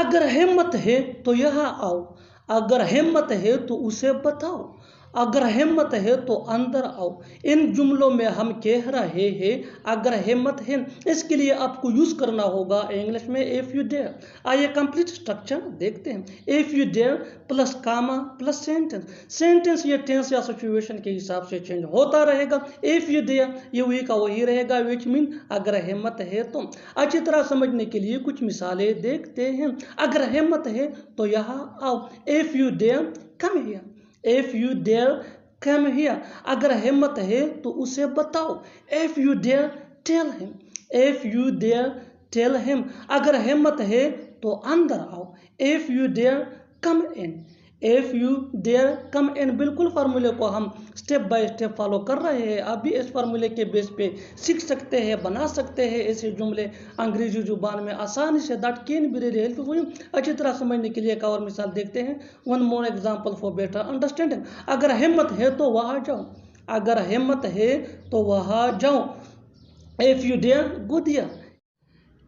अगर हिम्मत है तो यहाँ आओ, अगर हिम्मत है तो उसे बताओ, अगर हिम्मत है तो अंदर आओ। इन जुमलों में हम कह रहे हैं अगर हिम्मत है, इसके लिए आपको यूज करना होगा इंग्लिश में इफ यू डेयर। आइए कंप्लीट स्ट्रक्चर देखते हैं। If you dare plus comma plus sentence. Sentence ये टेंस या सिचुएशन के हिसाब से चेंज होता रहेगा। इफ यू डेयर ये वही का वही रहेगा, विच मीन अगर हिम्मत है तो। अच्छी तरह समझने के लिए कुछ मिसालें देखते हैं। अगर हिम्मत है तो यहाँ आओ। If you dare come here, if you dare come here. अगर हिम्मत है तो उसे बताओ। If you dare tell him, if you dare tell him. अगर हिम्मत है तो अंदर आओ। If you dare come in, if you dare come in. बिल्कुल फार्मूले को हम स्टेप बाय स्टेप फॉलो कर रहे हैं। आप भी इस फार्मूले के बेस पे सीख सकते हैं, बना सकते हैं ऐसे जुमले अंग्रेजी जुबान में आसानी से। That can be really helpful. अच्छी तरह समझने के लिए एक और मिसाल देखते हैं। One more example for better understanding. अगर हिम्मत है तो वहाँ जाओ, अगर हिम्मत है तो वहाँ जाओ। If you dare go there.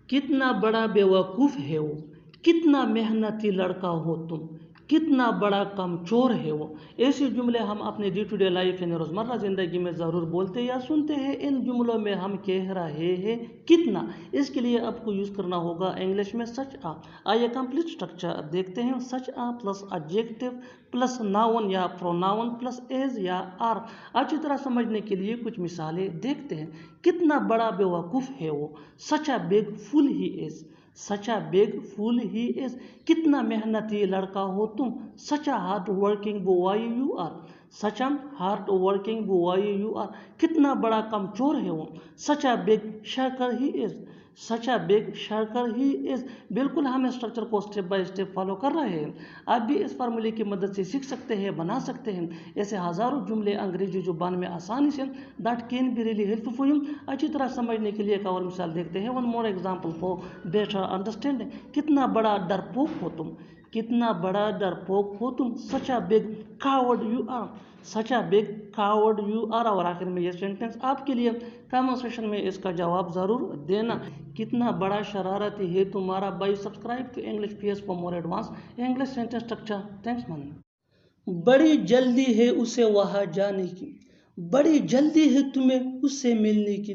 कितना बड़ा बेवकूफ़ है वो, कितना मेहनती लड़का हो तुम, कितना बड़ा कमचोर है वो। ऐसे जुमले हम अपने डे टू डे लाइफ यानी रोज़मर्रा ज़िंदगी में ज़रूर बोलते या सुनते हैं। इन जुमलों में हम कह रहे हैं कितना, इसके लिए आपको यूज़ करना होगा इंग्लिश में सच आ। आइए कंप्लीट स्ट्रक्चर देखते हैं। सच आ प्लस एडजेक्टिव प्लस नाउन या प्रोनाउन प्लस एज या आर। अच्छी तरह समझने के लिए कुछ मिसालें देखते हैं। कितना बड़ा बेवकूफ़ है वो, such a big fool he is, such a big fool he is. कितना मेहनती लड़का हो तुम, such a hard working boy you are, such a hard working boy you are. कितना बड़ा कमचोर है वो, such a big shirker he is, such a big shirker he is. बिल्कुल हम स्ट्रक्चर को स्टेप बाय स्टेप फॉलो कर रहे हैं। आप भी इस फार्मूले की मदद से सीख सकते हैं, बना सकते हैं ऐसे हज़ारों जुमले अंग्रेजी जुबान में आसानी से। That can be really helpful. अच्छी तरह समझने के लिए एक और मिसाल देखते हैं। One more example for better understanding. कितना बड़ा डरपोक हो तुम, कितना बड़ा डरपोक हो तुम, such a big coward you are, such a big coward you are. और आखिर में ये सेंटेंस आपके लिए कमेंट सेक्शन में इसका जवाब ज़रूर देना। कितना बड़ा शरारती है तुम्हारा भाई। Subscribe to English PS for more advance English sentence structure. Thanks man. बड़ी जल्दी है उसे वहाँ जाने की, बड़ी जल्दी है तुम्हें उससे मिलने की,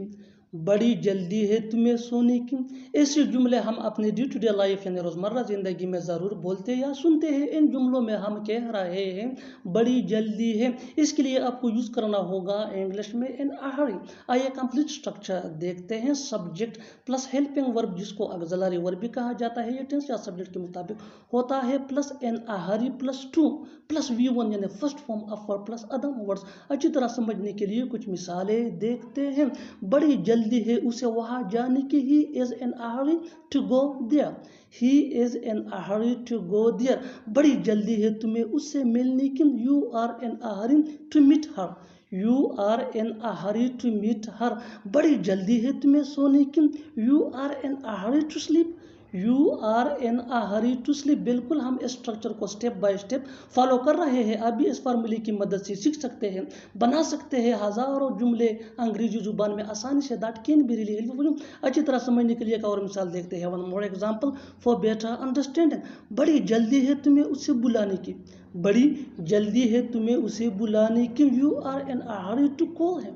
बड़ी जल्दी है तुम्हें सोने की। ऐसे जुमले हम अपने डे टू डे लाइफ यानी रोज़मर्रा ज़िंदगी में ज़रूर बोलते या सुनते हैं। इन जुमलों में हम कह रहे हैं बड़ी जल्दी है, इसके लिए आपको यूज़ करना होगा इंग्लिश में इन अ हरी। आइए कंप्लीट स्ट्रक्चर देखते हैं। सब्जेक्ट प्लस हेल्पिंग वर्ब, जिसको ऑक्सिलरी वर्ब भी कहा जाता है, ये टेंस या सब्जेक्ट के मुताबिक होता है, plus in a Hari plus two plus V1 यानी first form of verb plus other words. अच्छी तरह समझने के लिए कुछ मिसालें देखते हैं। बड़ी जल्दी है उसे वहाँ जाने की, he is in a hurry to go there, he is in a hurry to go there. बड़ी जल्दी है तुम्हें उससे मिलने की, you are in a hurry to meet her, you are in a hurry to meet her. बड़ी जल्दी है तुम्हें सोने की, you are in a hurry to sleep, you are in a hurry to sleep. बिल्कुल हम इस स्ट्रक्चर को स्टेप बाय स्टेप फॉलो कर रहे हैं। आप भी इस फार्मूले की मदद से सीख सकते हैं, बना सकते हैं हज़ारों जुमले अंग्रेजी जुबान में आसानी से। That can be really helpful. अच्छी तरह समझने के लिए एक और मिसाल देखते हैं। One more example for better understanding. बड़ी जल्दी है तुम्हें उसे बुलाने की, बड़ी जल्दी है तुम्हें उसे बुलाने की, you are in a hurry to call him,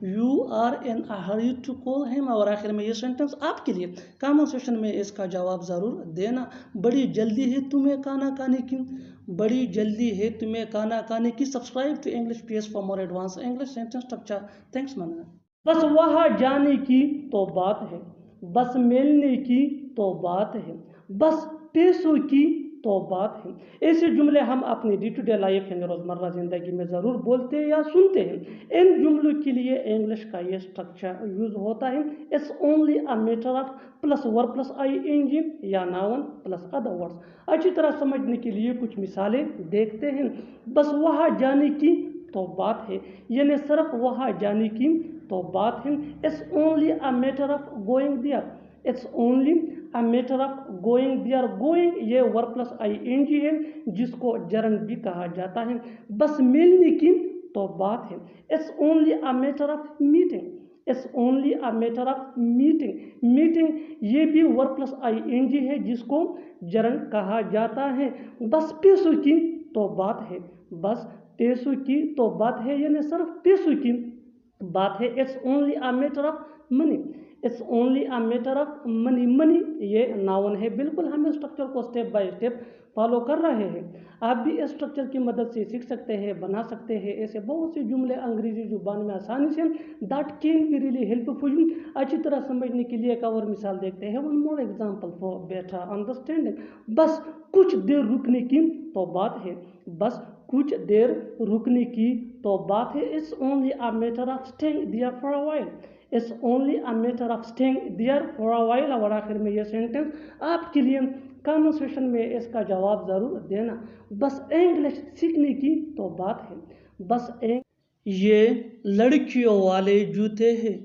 you are in a hurry to call him. और आखिर में ये सेंटेंस आपके लिए कमेंट सेक्शन में इसका जवाब ज़रूर देना। बड़ी जल्दी है तुम्हें खाना खाने की, बड़ी जल्दी है तुम्हें खाना खाने की। Subscribe to English PS for more advance English sentence structure. Thanks man. बस वहाँ जाने की तो बात है, बस मिलने की तो बात है, बस पैसों की तो बात है। ऐसे जुमले हम अपनी डे टू डे लाइफ यानी रोज़मर्रा ज़िंदगी में ज़रूर बोलते या सुनते हैं। इन जुमलों के लिए इंग्लिश का ये स्ट्रक्चर यूज़ होता है। It's only a matter of plus verb plus ING या नाउन प्लस अदर वर्ड्स। अच्छी तरह समझने के लिए कुछ मिसालें देखते हैं। बस वहाँ जाने की तो बात है, यानी सिर्फ वहाँ जाने की तो बात है। It's only a matter of going there, it's only a matter of going there. Going ये वर्ब प्लस ING है, जिसको जर्न भी कहा जाता है। बस मिलने की तो बात है, it's only a matter of meeting, it's only a matter of meeting. Meeting ये भी वर्ब प्लस ING है जिसको जरन कहा जाता है। बस पैसों की तो बात है, बस पैसों की तो बात है, यानी सिर्फ पैसों की बात है। It's only a matter of money, it's only a matter of money. Money ये नाउन है। बिल्कुल हम स्ट्रक्चर को स्टेप बाय स्टेप फॉलो कर रहे हैं। आप भी इस स्ट्रक्चर की मदद से सीख सकते हैं, बना सकते हैं ऐसे बहुत से जुमले अंग्रेजी जुबान में आसानी से। That can be really helpful you. अच्छी तरह समझने के लिए एक और मिसाल देखते हैं। One more example for better understanding. बस कुछ देर रुकने की तो बात है, बस कुछ देर रुकने की तो बात है। It's only a matter of staying there for a while, it's only a matter of staying there for a while. और आखिर में ये सेंटेंस आपके लिए कमेंट सेक्शन में इसका जवाब ज़रूर देना। बस इंग्लिश सीखने की तो बात है, बस ये लड़कियों वाले जूते हैं,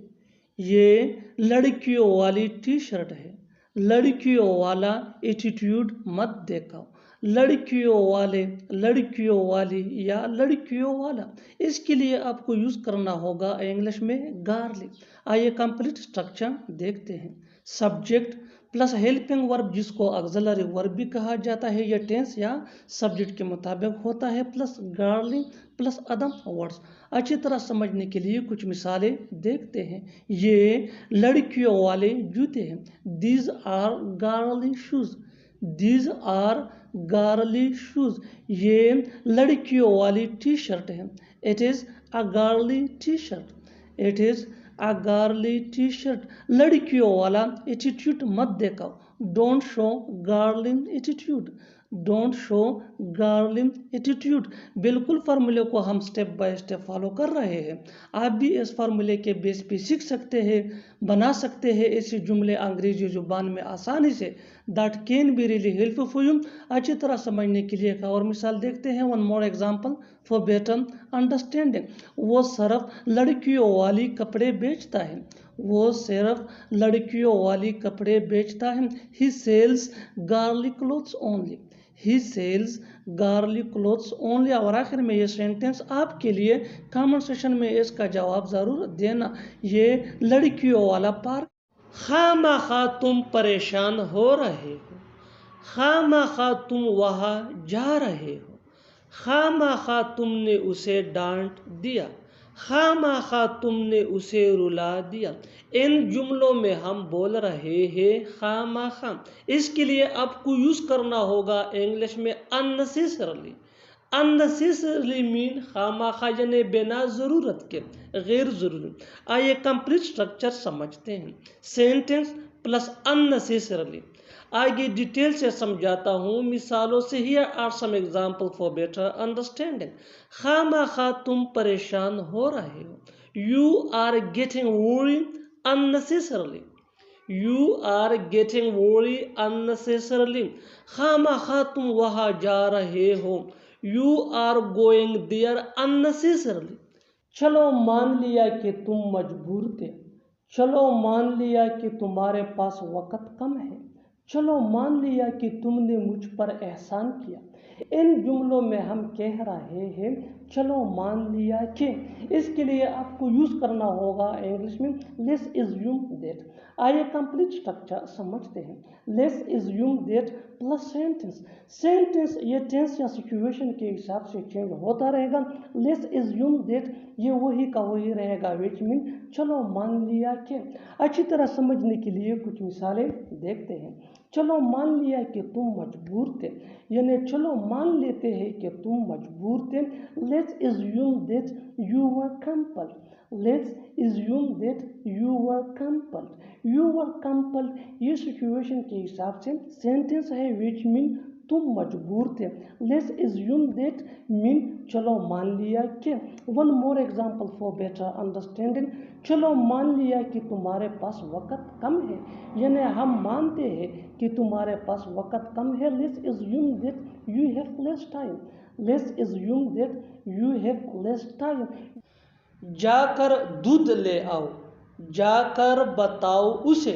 ये लड़कियों वाली टी-शर्ट है, लड़कियों वाला एटीट्यूड मत दिखाओ, लड़कियों वाले, लड़कियों वाली या लड़कियों वाला। इसके लिए आपको यूज़ करना होगा इंग्लिश में गार्लिक। आइए कंप्लीट स्ट्रक्चर देखते हैं। सब्जेक्ट प्लस हेल्पिंग वर्ब जिसको ऑक्सिलरी वर्ब भी कहा जाता है, यह टेंस या सब्जेक्ट के मुताबिक होता है, प्लस गार्लिंग प्लस अदम वर्ड्स। अच्छी तरह समझने के लिए कुछ मिसालें देखते हैं। ये लड़कियों वाले जूते हैं, these are girly shoes, these are girly shoes. ये लड़कियों वाली टी-शर्ट है, it is a girly T-shirt, it is a girly T-shirt. लड़कियों वाला एटीट्यूड मत दिखाओ, don't show girling attitude, don't show girling attitude. बिल्कुल फार्मूले को हम स्टेप बाय स्टेप फॉलो कर रहे हैं। आप भी इस फार्मूले के बेस पे सीख सकते हैं, बना सकते हैं ऐसे जुमले अंग्रेजी जुबान में आसानी से। That can be really helpful you. अच्छी तरह समझने के लिए एक और मिसाल देखते हैं। One more example for better understanding. वो सिर्फ लड़कियों वाली कपड़े बेचता है, वो सिर्फ लड़कियों वाली कपड़े बेचता है। ही सेल्स गार्ली क्लोथ्स ओनली, ही सेल्स गार्ली क्लोथ्स ओनली। और आखिर में ये सेंटेंस आपके लिए कमेंट सेक्शन में इसका जवाब ज़रूर देना। ये लड़कियों वाला पार्क। खामखा तुम परेशान हो रहे हो, खामखा तुम वहाँ जा रहे हो, खामखा तुमने उसे डांट दिया, खामखा तुमने उसे रुला दिया। इन जुमलों में हम बोल रहे हैं खामखा। इसके लिए आपको यूज़ करना होगा इंग्लिश में अननेसेसरली। अननेसेसरली मीन खामखा यानी बिना ज़रूरत के, गैर ज़रूरी। आइए कंप्लीट स्ट्रक्चर समझते हैं। Sentence plus unnecessarily. आगे डिटेल से समझाता हूँ मिसालों से। Here are some example for better understanding. खामखा तुम परेशान हो रहे हो, you are getting worry unnecessarily, you are getting worry unnecessarily. खामखा तुम वहाँ जा रहे हो, you are going there unnecessarily. चलो मान लिया कि तुम मजबूर थे, चलो मान लिया कि तुम्हारे पास वक़्त कम है, चलो मान लिया कि तुमने मुझ पर एहसान किया। इन जुमलों में हम कह रहे हैं चलो मान लिया कि। इसके लिए आपको यूज़ करना होगा इंग्लिश में लेट्स एज्यूम दैट। आइए कंप्लीट स्ट्रक्चर समझते हैं। Let's assume that plus sentence. Sentence ये टेंस या सिचुएशन के हिसाब से चेंज होता रहेगा। लेट्स एज्यूम दैट ये वही का वही रहेगा, विच मीन चलो मान लिया कि। अच्छी तरह समझने के लिए कुछ मिसालें देखते हैं। चलो मान लिया कि तुम मजबूर थे, यानी चलो मान लेते हैं कि तुम मजबूर थे। Let's assume that you were compelled, let's assume that you were compelled, you were compelled ये सिचुएशन के हिसाब से सेंटेंस है विच मीन तुम मजबूर थे। लेट्स एज्यूम दैट मीन चलो मान लिया कि। One more example for better understanding. चलो मान लिया कि तुम्हारे पास वक़्त कम है, यानी हम मानते हैं कि तुम्हारे पास वक़्त कम है। Let's assume that you have less time, let's assume that you have less time. जाकर दूध ले आओ, जाकर बताओ उसे,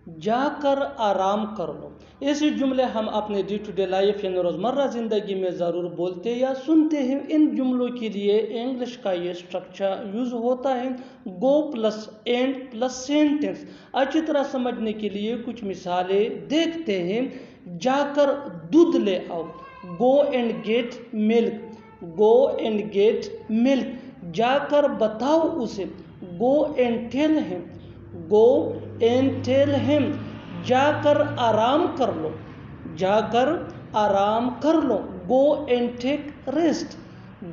जाकर आराम कर लो। ऐसे जुमले हम अपने डे टू डे लाइफ यानी रोज़मर्रा ज़िंदगी में ज़रूर बोलते या सुनते हैं। इन जुमलों के लिए इंग्लिश का ये स्ट्रक्चर यूज़ होता है, गो प्लस एंड प्लस सेंटेंस। अच्छी तरह समझने के लिए कुछ मिसालें देखते हैं। जाकर दूध ले आओ, go and get milk, go and get milk. जाकर बताओ उसे, go and tell him, go and tell him. जाकर आराम कर लो, जाकर आराम कर लो, go and take rest,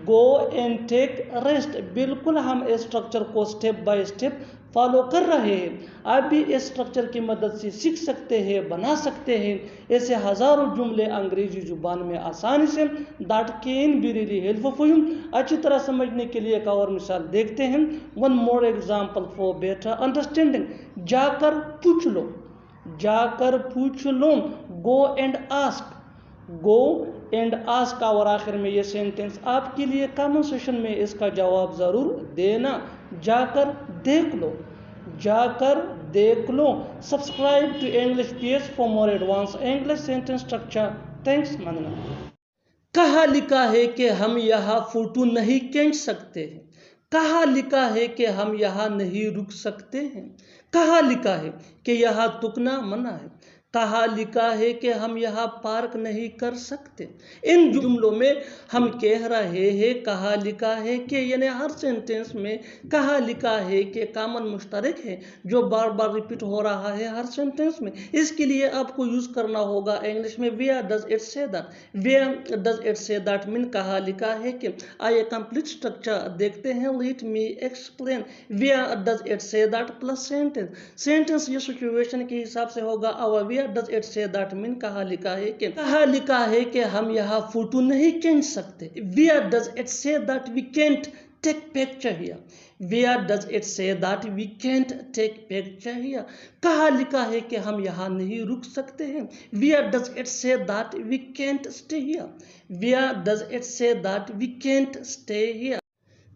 go and take rest. बिल्कुल हम इस स्ट्रक्चर को स्टेप बाय स्टेप फॉलो कर रहे हैं। आप भी इस स्ट्रक्चर की मदद से सीख सकते हैं, बना सकते हैं ऐसे हज़ारों जुमले अंग्रेजी जुबान में आसानी से। That can be really helpful for you. अच्छी तरह समझने के लिए एक और मिसाल देखते हैं। One more example for better understanding. जाकर पूछ लो, जाकर पूछ लो, go and ask, go and ask. और आखिर में ये सेंटेंस आपके लिए कमेंट सेशन में इसका जवाब ज़रूर देना। जाकर देख लो, जाकर देख लो। Subscribe to English PS for more advance English sentence structure. Thanks मानना। कहाँ लिखा है कि हम यहाँ फोटो नहीं खींच सकते हैं? कहाँ लिखा है कि हम यहाँ नहीं रुक सकते हैं? कहाँ लिखा है कि यहाँ थूकना मना है? कहाँ लिखा है कि हम यहाँ पार्क नहीं कर सकते? इन जुमलों में हम कह रहे हैं कहाँ लिखा है कि, यानी हर सेंटेंस में कहाँ लिखा है कि कॉमन मुश्तरक है जो बार बार रिपीट हो रहा है हर सेंटेंस में। इसके लिए आपको यूज करना होगा इंग्लिश में where does it say that. Where does it say that mean कहाँ लिखा है कि। आइए कंप्लीट स्ट्रक्चर देखते हैं। Let me explain. Where does it say that plus sentence. Sentence ये सिचुएशन के हिसाब से होगा। और where does it say that mean कहाँ लिखा है कि, कहाँ लिखा है कि हम यहाँ फोटो नहीं खींच सकते। Where does it say that we can't take picture here? Where does it say that we can't take picture here? कहाँ लिखा है कि हम यहाँ नहीं रुक सकते हैं? Where does it say that we can't stay here? Where does it say that we can't stay here?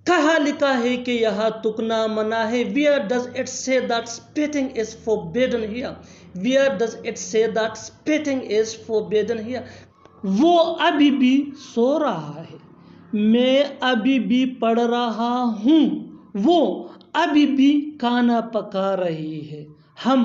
कहाँ लिखा है कि यहाँ थूकना मना है? Where does it say that spitting is forbidden here? Where does it say that spitting is forbidden here? वो अभी भी सो रहा है, मैं अभी भी पढ़ रहा हूँ। वो अभी भी खाना पका रही है, हम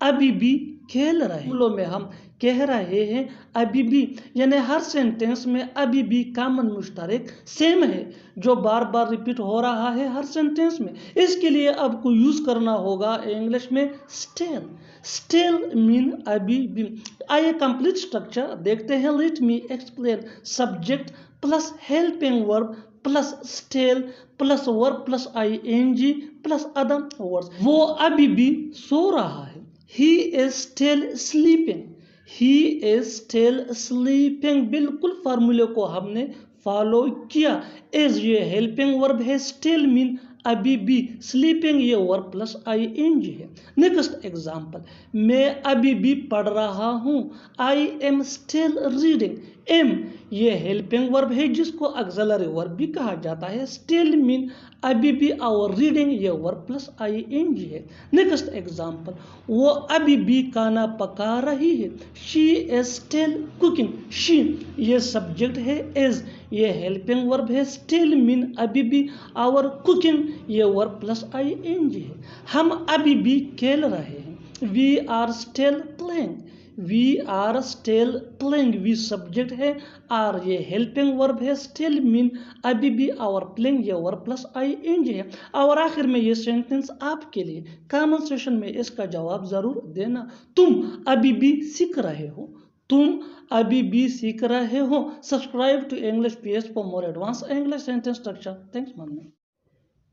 अभी भी खेल रहे हैं। जुमलों में हम कह रहे हैं अभी भी, यानी हर सेंटेंस में अभी भी कॉमन मुश्तरक सेम है जो बार बार रिपीट हो रहा है हर सेंटेंस में। इसके लिए आपको यूज करना होगा इंग्लिश में स्टिल। स्टिल मीन अभी भी। आइए कंप्लीट स्ट्रक्चर देखते हैं। Let me explain. Subject plus helping verb plus still plus verb plus ING plus other words. वो अभी भी सो रहा है। He is still sleeping. He is still sleeping. बिल्कुल फार्मूले को हमने फॉलो किया। इज ये हेल्पिंग वर्ब है, स्टिल मीन अभी भी, स्लीपिंग ये वर्ब प्लस आईएनजी है। नेक्स्ट एग्जांपल, मैं अभी भी पढ़ रहा हूँ। I am still reading. Am ये हेल्पिंग वर्ब है जिसको ऑक्सिलरी वर्ब भी कहा जाता है। स्टिल मीन अभी भी, और रीडिंग ये वर्ब प्लस आईएनजी है। नेक्स्ट एग्जांपल, वो अभी भी खाना पका रही है। She is still cooking. She ये सब्जेक्ट है, इज ये हेल्पिंग वर्ब है, स्टिल मीन अभी भी, और कुकिंग ये वर्ब प्लस आईएनजी है। हम अभी भी खेल रहे हैं। We are still playing. We are still playing we subject है, आर ये हेल्पिंग वर्ब है, स्टिल मीन अभी भी, और प्लेइंग ये वर्ब प्लस आईएनजी है। और आखिर में ये सेंटेंस आपके लिए, कमेंट सेक्शन में इसका जवाब जरूर देना। तुम अभी भी सीख रहे हो। तुम अभी भी सीख रहे हो। Subscribe to English PS for more advance English sentence structure. Thanks मानना।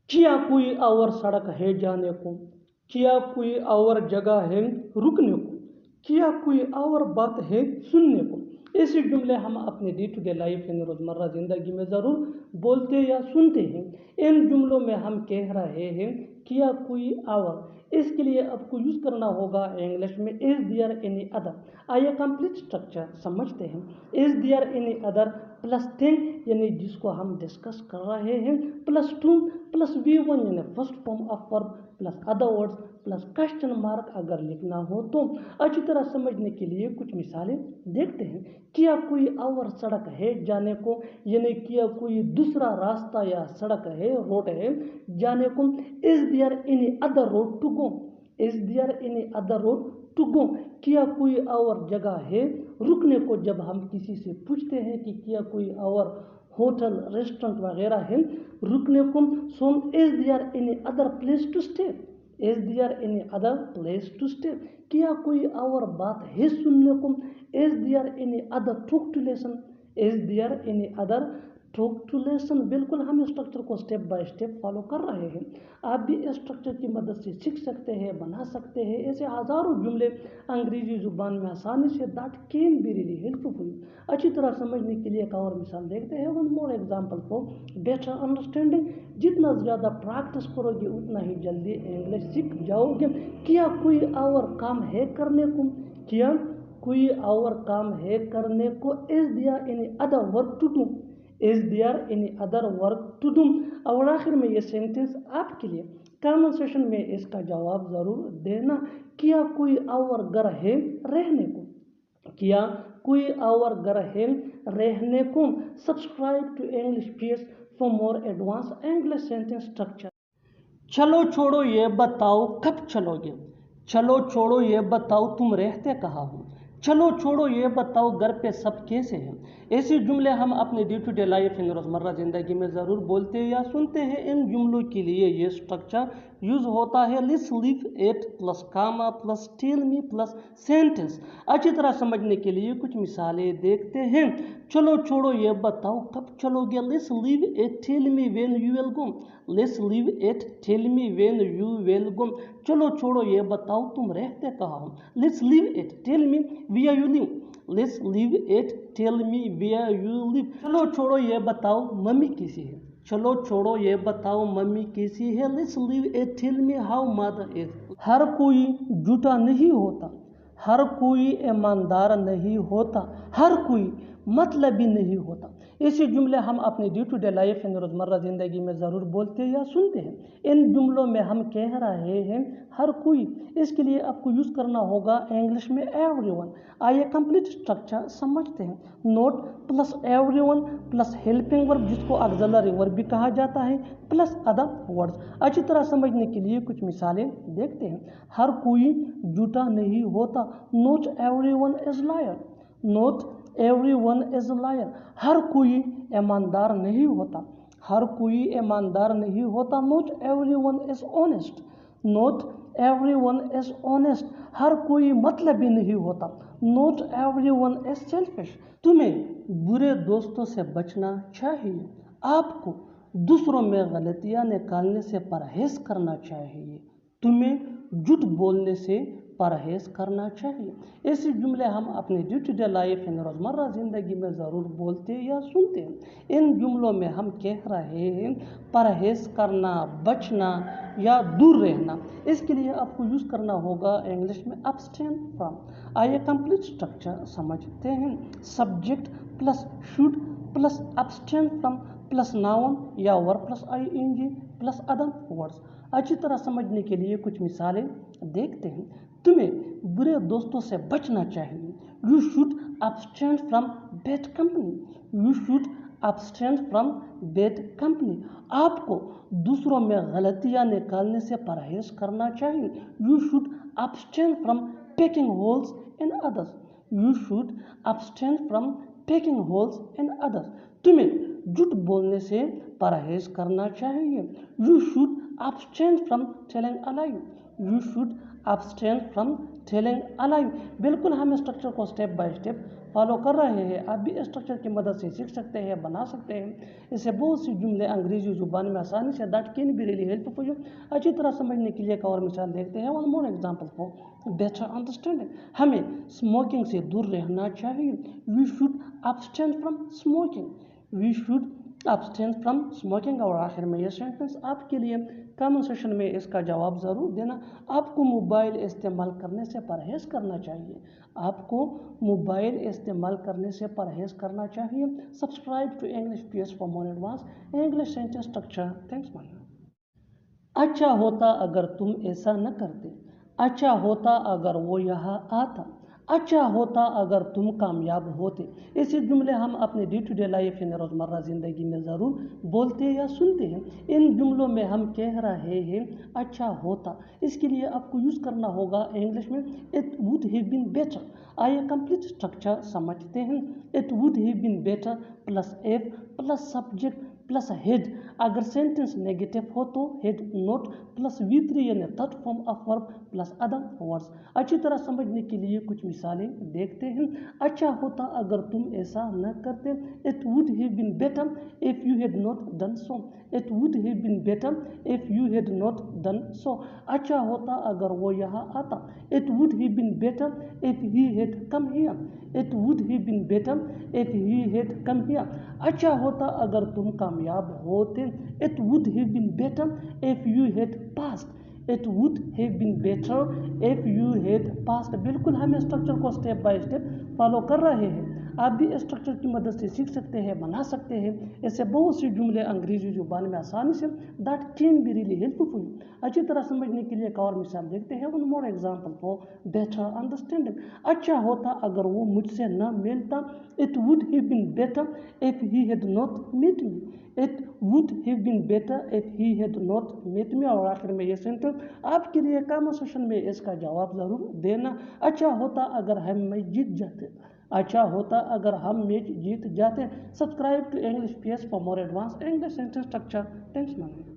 क्या कोई और सड़क है जाने को? क्या कोई और जगह है रुकने को? क्या कोई और बात है सुनने को? ऐसे जुमले हम अपने डे टू डे लाइफ यानी रोज़मर्रा ज़िंदगी में ज़रूर बोलते या सुनते हैं। इन जुमलों में हम कह रहे हैं क्या कोई और। इसके लिए आपको यूज़ करना होगा इंग्लिश में इज़ देयर एनी अदर। आइए कंप्लीट स्ट्रक्चर समझते हैं। Is there any other plus thing यानी जिसको हम डिस्कस कर रहे हैं, प्लस टू प्लस V1 यानी first form of verb plus other words plus question mark अगर लिखना हो तो अच्छी तरह समझने के लिए कुछ मिसालें देखते हैं। क्या कोई और सड़क है जाने को, यानी क्या कोई दूसरा रास्ता या सड़क है, रोड है जाने को। Is there any other road to go, is there any other road to go, क्या कोई और जगह है रुकने को। जब हम किसी से पूछते हैं कि क्या कोई और होटल रेस्टोरेंट वगैरह है रुकने को, so is there any other place to stay, is there any other place to stay, क्या कोई और बात है सुनने को। Is there any other talk to lesson, is there any other talk to lesson. बिल्कुल हम स्ट्रक्चर को स्टेप बाय स्टेप फॉलो कर रहे हैं। आप भी इस स्ट्रक्चर की मदद से सीख सकते हैं, बना सकते हैं ऐसे हज़ारों जुमले अंग्रेजी ज़ुबान में आसानी से। That can be really helpful. अच्छी तरह समझने के लिए एक और मिसाल देखते हैं। One more example for better understanding. जितना ज़्यादा प्रैक्टिस करोगे उतना ही जल्दी इंग्लिश सीख जाओगे। क्या कोई और काम है करने को, क्या कोई और काम है करने को। Is there any other work to do, is there any other work to do. और आखिर में ये सेंटेंस आपके लिए, कमेंट सेक्शन में इसका जवाब ज़रूर देना। क्या कोई और घर है रहने को, क्या कोई और घर है रहने को। Subscribe to English PS for more advance English sentence structure. चलो छोड़ो ये बताओ कब चलोगे, चलो छोड़ो ये बताओ तुम रहते कहाँ हो, चलो छोड़ो ये बताओ घर पे सब कैसे हैं। ऐसे जुमले हम अपने डे टू डे लाइफ इन रोज़मर्रा ज़िंदगी में ज़रूर बोलते हैं या सुनते हैं। इन जुमलों के लिए ये स्ट्रक्चर यूज़ होता है। Let's leave it plus comma plus tell me plus sentence. अच्छी तरह समझने के लिए कुछ मिसालें देखते हैं। चलो छोड़ो ये बताओ कब चलोगे। Let's leave it tell me when you will go, let's leave it tell me when you will go. चलो छोड़ो ये बताओ तुम रहते कहाँ हो। Let's leave it tell me where you live, let's leave it tell me where you live. चलो छोड़ो ये बताओ मम्मी कैसी है, चलो छोड़ो ये बताओ मम्मी कैसी है। Let's leave it tell me how mother is. हर कोई झूठा नहीं होता, हर कोई ईमानदार नहीं होता, हर कोई मतलबी नहीं होता। ऐसे जुमले हम अपने डे टू डे लाइफ इन रोज़मर्रा ज़िंदगी में ज़रूर बोलते हैं या सुनते हैं। इन जुमलों में हम कह रहे हैं हर कोई, इसके लिए आपको यूज़ करना होगा इंग्लिश में एवरीवन। आइए कंप्लीट स्ट्रक्चर समझते हैं। Note plus everyone plus helping verb जिसको ऑक्सिलरी वर्ब भी कहा जाता है प्लस अदर वर्ड्स। अच्छी तरह समझने के लिए कुछ मिसालें देखते हैं। हर कोई झूठा नहीं होता, not everyone is liar, not everyone is liar. हर कोई ईमानदार नहीं होता, हर कोई ईमानदार नहीं होता। Not everyone is honest, not everyone is honest. हर कोई मतलबी नहीं होता। Not everyone is selfish. तुम्हें बुरे दोस्तों से बचना चाहिए, आपको दूसरों में गलतियां निकालने से परहेज करना चाहिए, तुम्हें झूठ बोलने से परहेज करना चाहिए। ऐसे जुमले हम अपने डे टू डे लाइफ इन रोज़मर्रा ज़िंदगी में ज़रूर बोलते या सुनते हैं। इन जुमलों में हम कह रहे हैं परहेज करना, बचना या दूर रहना। इसके लिए आपको यूज़ करना होगा इंग्लिश में अब्सटेन फ्रॉम। आइए कंप्लीट स्ट्रक्चर समझते हैं। Subject plus should plus abstain from plus noun या verb plus ING plus other words. अच्छी तरह समझने के लिए कुछ मिसालें देखते हैं। तुम्हें बुरे दोस्तों से बचना चाहिए, you should abstain from bad company, you should abstain from bad company. आपको दूसरों में गलतियां निकालने से परहेज करना चाहिए, you should abstain from picking holes in others, you should abstain from picking holes in others. तुम्हें झूठ बोलने से परहेज करना चाहिए, you should abstain from telling a lie, you should abstain from telling a lie. बिल्कुल हम स्ट्रक्चर को स्टेप बाय स्टेप फॉलो कर रहे हैं। आप भी स्ट्रक्चर की मदद से सीख सकते हैं, बना सकते हैं। इससे बहुत सी जुमले अंग्रेजी ज़ुबान में आसानी से। That can be really helpful for you. अच्छी तरह समझने के लिए एक और मिसाल देखते हैं। One more example for better understanding. हमें स्मोकिंग से दूर रहना चाहिए, we should abstain from smoking, we should abstain from smoking. और आखिर में ये सेंटेंस आपके लिए, कमेंट सेक्शन में इसका जवाब ज़रूर देना। आपको मोबाइल इस्तेमाल करने से परहेज करना चाहिए, आपको मोबाइल इस्तेमाल करने से परहेज करना चाहिए। Subscribe to English PS for more advance English sentence structure. Thanks. اچھا ہوتا اگر تم ایسا نہ کرتے، اچھا ہوتا اگر وہ یہاں آتا، اچھا ہوتا اگر تم کامیاب ہوتے۔ ایسے جملے ہم اپنے ڈے ٹو ڈے لائف یعنی روزمرہ زندگی میں ضرور بولتے یا سنتے ہیں۔ ان جملوں میں ہم کہہ رہے ہیں اچھا ہوتا، اس کے لیے آپ کو یوز کرنا ہوگا انگلش میں it would have been better. آئیے کمپلیٹ اسٹرکچر سمجھتے ہیں۔ It would have been better plus if plus subject plus had. اگر سینٹنس نیگیٹو ہو تو ہیڈ نوٹ پلس V3 یعنی third form of verb plus other words. اچھی طرح سمجھنے کے لیے کچھ مثالیں دیکھتے ہیں۔ اچھا ہوتا اگر تم ایسا نہ کرتے، it would have been better if you had not done so. It would have been better if you had not done so. اچھا ہوتا اگر وہ یہاں آتا، it would have been better if he had come here. It would have been better if he had come here. اچھا ہوتا اگر تم کامیاب ہوتے، it would have been better if you had passed. It would have been better if you had passed. بالکل ہم structure کو step by step follow کر رہے ہیں۔ آپ بھی اسٹرکچر کی مدد سے سیکھ سکتے ہیں، بنا سکتے ہیں۔ ایسے بہت سے جملے انگریزی زبان میں آسانی سے that can be really helpful. اچھی طرح سمجھنے کے لیے ایک اور مثال دیکھتے ہیں۔ One more example for better understanding. اچھا ہوتا اگر وہ مجھ سے نہ ملتا، it would have been better if he had not met me. It would have been better if he had not met me. اور آخر میں یہ سینٹنس آپ کے لیے کامنٹ سیکشن میں اس کا جواب ضرور دینا۔ اچھا ہوتا اگر ہم میچ جیت جاتے، اچھا ہوتا اگر ہم میچ جیت جاتے۔ Subscribe to English PS for more advance English sentence structure. Thanks ma'am.